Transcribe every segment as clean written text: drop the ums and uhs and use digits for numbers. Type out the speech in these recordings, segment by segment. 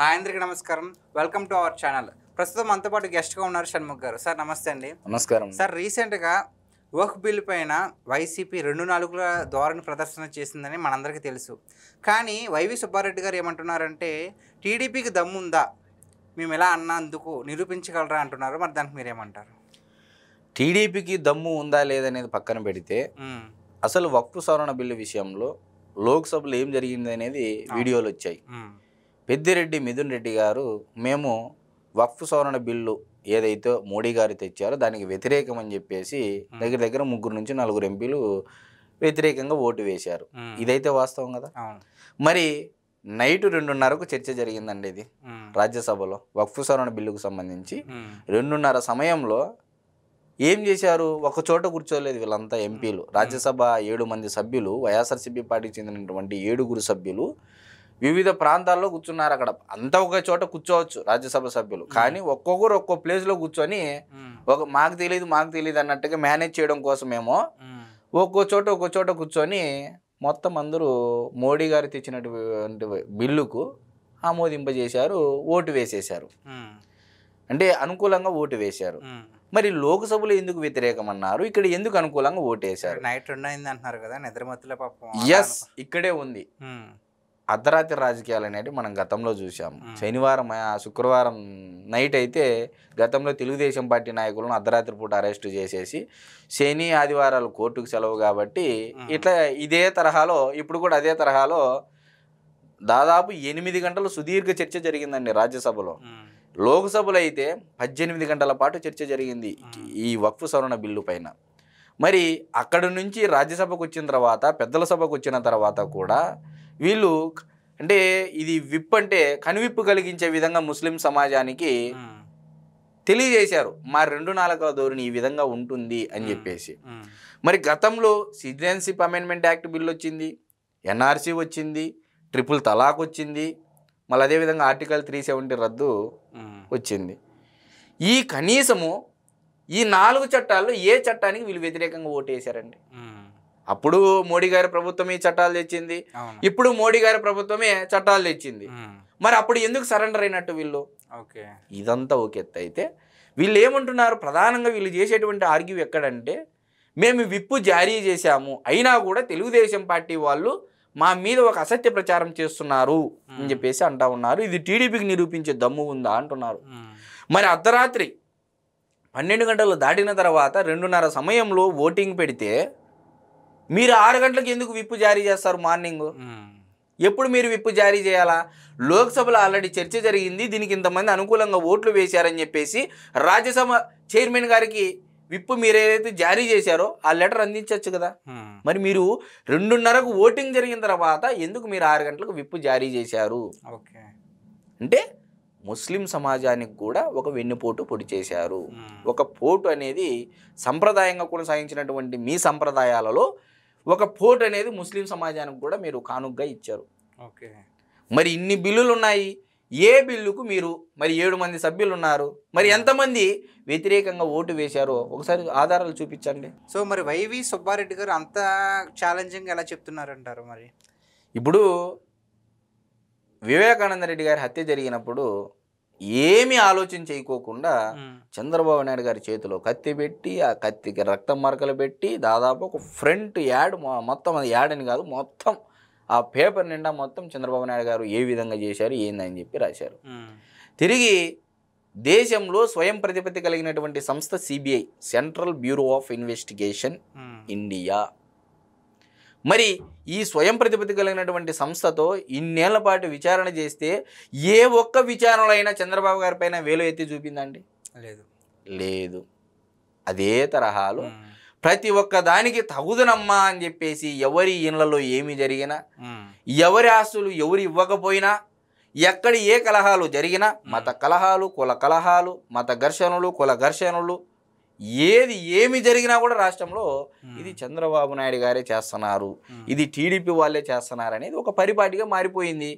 Hi అందరికీ నమస్కారం. Welcome to our channel. ప్రస్తుతం మనతో పాటు గెస్ట్గా ఉన్నారు షణ్ముఖ్ గారు. సార్ నమస్తే అండి. నమస్కారం సార్, రీసెంట్గా వక్ఫ్ బిల్ పైన వైసీపీ 2-4 ధోరణి ప్రదర్శన చేసిందని మనందరికీ తెలుసు. కానీ వైవి సుబ్బారెడ్డి గారు ఏమంటున్నారంటే టీడీపీకి దమ్ముందా, మేము ఎలా అన్నందుకు నిరూపించగలరా అంటున్నారు. మరి దానికి మీరేమంటారు? టీడీపీకి దమ్ము ఉందా లేదనేది పక్కన పెడితే అసలు వక్ఫ్ సవరణ బిల్లు విషయంలో లోక్సభలో ఏం జరిగింది అనేది వీడియోలు వచ్చాయి. పెద్దిరెడ్డి మిథున్ రెడ్డి గారు మేము వక్ఫ్ సవరణ బిల్లు ఏదైతే మోడీ గారు తెచ్చారో దానికి వ్యతిరేకం అని చెప్పేసి దగ్గర 3 నుంచి 4 ఎంపీలు వ్యతిరేకంగా ఓటు వేశారు. ఇదైతే వాస్తవం కదా. మరి నైట్ 2:30కు చర్చ జరిగిందండి. ఇది రాజ్యసభలో వక్ఫ్ సవరణ బిల్లుకు సంబంధించి 2:30 సమయంలో ఏం చేశారు? ఒక చోట కూర్చోలేదు వీళ్ళంతా ఎంపీలు. రాజ్యసభ 7 మంది సభ్యులు, వైఎస్ఆర్సీపీ పార్టీకి చెందినటువంటి 7 సభ్యులు వివిధ ప్రాంతాల్లో కూర్చున్నారు. అక్కడ అంతా ఒక చోట కూర్చోవచ్చు రాజ్యసభ సభ్యులు, కానీ ఒక్కొక్కరు ఒక్కో ప్లేస్లో కూర్చొని మాకు తెలియదు అన్నట్టుగా మేనేజ్ చేయడం కోసమేమో ఒక్కో చోట కూర్చొని మొత్తం అందరూ మోడీ గారు తెచ్చినటువంటి బిల్లుకు ఆమోదింపజేశారు, ఓటు వేసేశారు. అంటే అనుకూలంగా ఓటు వేశారు. మరి లోక్సభలో ఎందుకు వ్యతిరేకం అన్నారు, ఇక్కడ ఎందుకు అనుకూలంగా ఓటు వేశారు? నైట్ 2 అయింది అంటున్నారు కదా, నిద్రమత్తులో పాపం. ఎస్, ఇక్కడే ఉంది అర్ధరాత్రి రాజకీయాలు అనేవి మనం గతంలో చూసాము. శుక్రవారం నైట్ అయితే గతంలో తెలుగుదేశం పార్టీ నాయకులను అర్ధరాత్రి పూట అరెస్టు చేసేసి శని ఆదివారాలు కోర్టుకు సెలవు కాబట్టి ఇట్లా ఇదే తరహాలో ఇప్పుడు కూడా అదే తరహాలో దాదాపు 8 గంటలు సుదీర్ఘ చర్చ జరిగిందండి రాజ్యసభలో. లోక్సభలో అయితే 18 గంటల పాటు చర్చ జరిగింది ఈ వక్ఫ్ సవరణ బిల్లు పైన. మరి అక్కడి నుంచి రాజ్యసభకు వచ్చిన తర్వాత, పెద్దల సభకు వచ్చిన తర్వాత కూడా వీళ్ళు అంటే ఇది విప్ అంటే కనువిప్పు కలిగించే విధంగా ముస్లిం సమాజానికి తెలియజేశారు, మా 2-4వ ధోరణి ఈ విధంగా ఉంటుంది అని చెప్పేసి. మరి గతంలో సిటిజన్షిప్ అమెండ్మెంట్ యాక్ట్ బిల్ వచ్చింది, ఎన్ఆర్సీ వచ్చింది, ట్రిపుల్ తలాక్ వచ్చింది, మళ్ళీ అదేవిధంగా ఆర్టికల్ 370 రద్దు వచ్చింది. ఈ కనీసము ఈ 4 చట్టాల్లో ఏ చట్టానికి వీళ్ళు వ్యతిరేకంగా ఓటు వేశారండి? అప్పుడు మోడీ గారి ప్రభుత్వం ఈ చట్టాలు తెచ్చింది, ఇప్పుడు మోడీ గారి ప్రభుత్వమే చట్టాలు తెచ్చింది. మరి అప్పుడు ఎందుకు సరెండర్ అయినట్టు వీళ్ళు? ఇదంతా ఒక ఎత్తు అయితే వీళ్ళు ఏమంటున్నారు, ప్రధానంగా వీళ్ళు చేసేటువంటి ఆర్గ్యూ ఎక్కడంటే మేము విప్పు జారీ చేశాము, అయినా కూడా తెలుగుదేశం పార్టీ వాళ్ళు మా మీద ఒక అసత్య ప్రచారం చేస్తున్నారు అని చెప్పేసి అంటా ఉన్నారు. ఇది టీడీపీకి నిరూపించే దమ్ము ఉందా అంటున్నారు. మరి అర్ధరాత్రి 12 గంటలు దాటిన తర్వాత 2:30 సమయంలో ఓటింగ్ పెడితే మీరు 6 గంటలకు ఎందుకు విప్పు జారీ చేస్తారు? మార్నింగ్ ఎప్పుడు మీరు విప్పు జారీ చేయాలా? లోక్సభలో ఆల్రెడీ చర్చ జరిగింది, దీనికి ఇంతమంది అనుకూలంగా ఓట్లు వేశారని చెప్పేసి రాజ్యసభ చైర్మన్ గారికి విప్పు మీరు ఏదైతే జారీ చేశారో ఆ లెటర్ అందించవచ్చు కదా. మరి మీరు 2:30కు ఓటింగ్ జరిగిన తర్వాత ఎందుకు మీరు 6 గంటలకు విప్పు జారీ చేశారు? అంటే ముస్లిం సమాజానికి కూడా ఒక వెన్నుపోటు పొడి చేశారు. ఒక పోటు అనేది సంప్రదాయంగా కొనసాగించినటువంటి మీ సంప్రదాయాలలో ఒక పోటు అనేది ముస్లిం సమాజానికి కూడా మీరు కానుగ్గా ఇచ్చారు. మరి ఇన్ని బిల్లులు ఉన్నాయి, ఏ బిల్లుకు మీరు మరి 7 మంది సభ్యులు ఉన్నారు, మరి ఎంతమంది వ్యతిరేకంగా ఓటు వేశారో ఒకసారి ఆధారాలు చూపించండి. సో మరి వైవి సుబ్బారెడ్డి గారు అంత ఛాలెంజింగ్ ఎలా చెప్తున్నారంటారు? మరి ఇప్పుడు వివేకానంద రెడ్డి గారి హత్య జరిగినప్పుడు ఏమీ ఆలోచన చేయకోకుండా చంద్రబాబు నాయుడు గారి చేతిలో కత్తి పెట్టి, ఆ కత్తికి రక్తం మరకలు పెట్టి దాదాపు ఒక ఫ్రంట్ యాడ్, మొత్తం అది యాడ్ అని కాదు, మొత్తం ఆ పేపర్ నిండా మొత్తం చంద్రబాబు నాయుడు గారు ఏ విధంగా చేశారు ఏందని చెప్పి రాశారు. తిరిగి దేశంలో స్వయం ప్రతిపత్తి కలిగినటువంటి సంస్థ CBI, central bureau of investigation India, మరి ఈ స్వయం ప్రతిపత్తి కలిగినటువంటి సంస్థతో ఇన్నేళ్ల పాటు విచారణ చేస్తే ఏ ఒక్క విచారణలో అయినా చంద్రబాబు గారి పైన వేలు ఎత్తి చూపిందండి? లేదు. అదే తరహాలో ప్రతి ఒక్క దానికి తగుదనమ్మా అని చెప్పేసి ఎవరి ఇళ్లలో ఏమి జరిగినా, ఎవరి ఆస్తులు ఎవరు ఇవ్వకపోయినా, ఎక్కడ ఏ కలహాలు జరిగినా, మత కలహాలు, కుల కలహాలు, మత ఘర్షణలు, కుల ఘర్షణలు, ఏమి జరిగినా కూడా రాష్ట్రంలో ఇది చంద్రబాబు నాయుడు గారే చేస్తున్నారు, ఇది టీడీపీ వాళ్ళే చేస్తున్నారు అనేది ఒక పరిపాటిగా మారిపోయింది.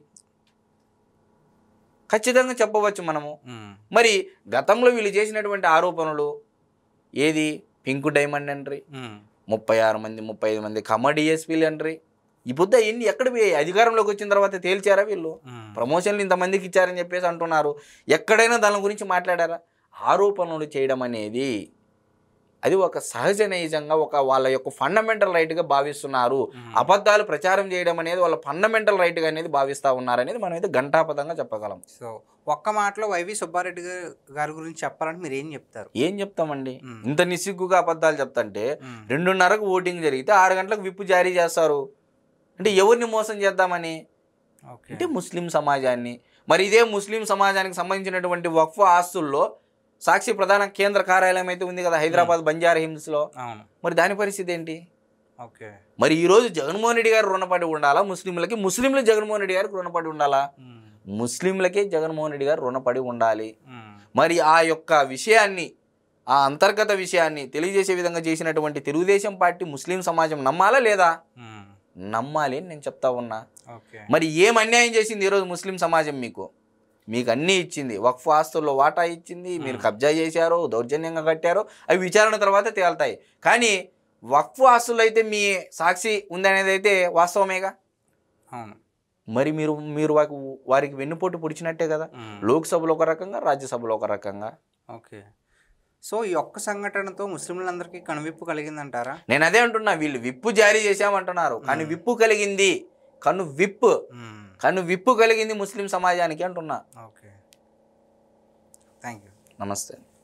ఖచ్చితంగా చెప్పవచ్చు మనము. మరి గతంలో వీళ్ళు చేసినటువంటి ఆరోపణలు ఏది? పింక్ డైమండ్ ఎంట్రీ, 36 మంది 35 మంది కమ డిఎస్పీలు ఎంట్రీ, ఈ పొద్దు ఎన్ని ఎక్కడ పోయాయి? అధికారంలోకి వచ్చిన తర్వాత తేల్చారా వీళ్ళు? ప్రమోషన్లు ఇంతమందికి ఇచ్చారని చెప్పేసి అంటున్నారు. ఎక్కడైనా దాని గురించి మాట్లాడారా? ఆరోపణలు చేయడం అనేది అది ఒక సహజ నైజంగా ఒక వాళ్ళ యొక్క ఫండమెంటల్ రైట్గా భావిస్తున్నారు. అబద్ధాలు ప్రచారం చేయడం అనేది వాళ్ళ ఫండమెంటల్ రైట్గా అనేది భావిస్తూ ఉన్నారనేది మనం అయితే ఘంటాపథంగా చెప్పగలం. సో ఒక్క మాటలో వైవి సుబ్బారెడ్డి గారి గురించి చెప్పాలంటే మీరు ఏం చెప్తారు? ఏం చెప్తామండి? ఇంత నిస్సిగ్గుగా అబద్ధాలు చెప్తుంటే 2:30కు ఓటింగ్ జరిగితే 6 గంటలకు విప్పు జారీ చేస్తారు. అంటే ఎవరిని మోసం చేద్దామని? అంటే ముస్లిం సమాజాన్ని. మరి ఇదే ముస్లిం సమాజానికి సంబంధించినటువంటి వక్ఫ్ ఆస్తుల్లో సాక్షి ప్రధాన కేంద్ర కార్యాలయం అయితే ఉంది కదా హైదరాబాద్ బంజారా హిల్స్లో. మరి దాని పరిస్థితి ఏంటి? మరి ఈరోజు జగన్మోహన్ రెడ్డి గారు రుణపడి ఉండాలా ముస్లింలకి? ముస్లింలు జగన్మోహన్ రెడ్డి గారికి రుణపడి ఉండాలా? ముస్లింలకే జగన్మోహన్ రెడ్డి గారు రుణపడి ఉండాలి. మరి ఆ యొక్క విషయాన్ని, ఆ అంతర్గత విషయాన్ని తెలియజేసే విధంగా చేసినటువంటి తెలుగుదేశం పార్టీ ముస్లిం సమాజం నమ్మాలా లేదా? నమ్మాలి అని నేను చెప్తా ఉన్నా. మరి ఏం అన్యాయం చేసింది ఈరోజు ముస్లిం సమాజం? మీకు అన్నీ ఇచ్చింది. వక్ఫ్ ఆస్తుల్లో వాటా ఇచ్చింది, మీరు కబ్జా చేశారో దౌర్జన్యంగా కట్టారో అవి విచారణ తర్వాత తేలుతాయి. కానీ వక్ఫ్ ఆస్తుల్లో అయితే మీ సాక్షి ఉందనేది అయితే వాస్తవమేగా. మరి మీరు వారికి వెన్నుపోటు పొడిచినట్టే కదా. లోక్సభలో ఒక రకంగా, రాజ్యసభలో ఒక రకంగా. సో ఈ ఒక్క సంఘటనతో ముస్లింలందరికీ కనువిప్పు కలిగిందంటారా? నేను అదే అంటున్నా. వీళ్ళు విప్పు జారీ చేశామంటున్నారు, కానీ విప్పు కలిగింది. కను విప్పు కలిగింది ముస్లిం సమాజానికి అంటున్నా. Okay, thank you. నమస్తే.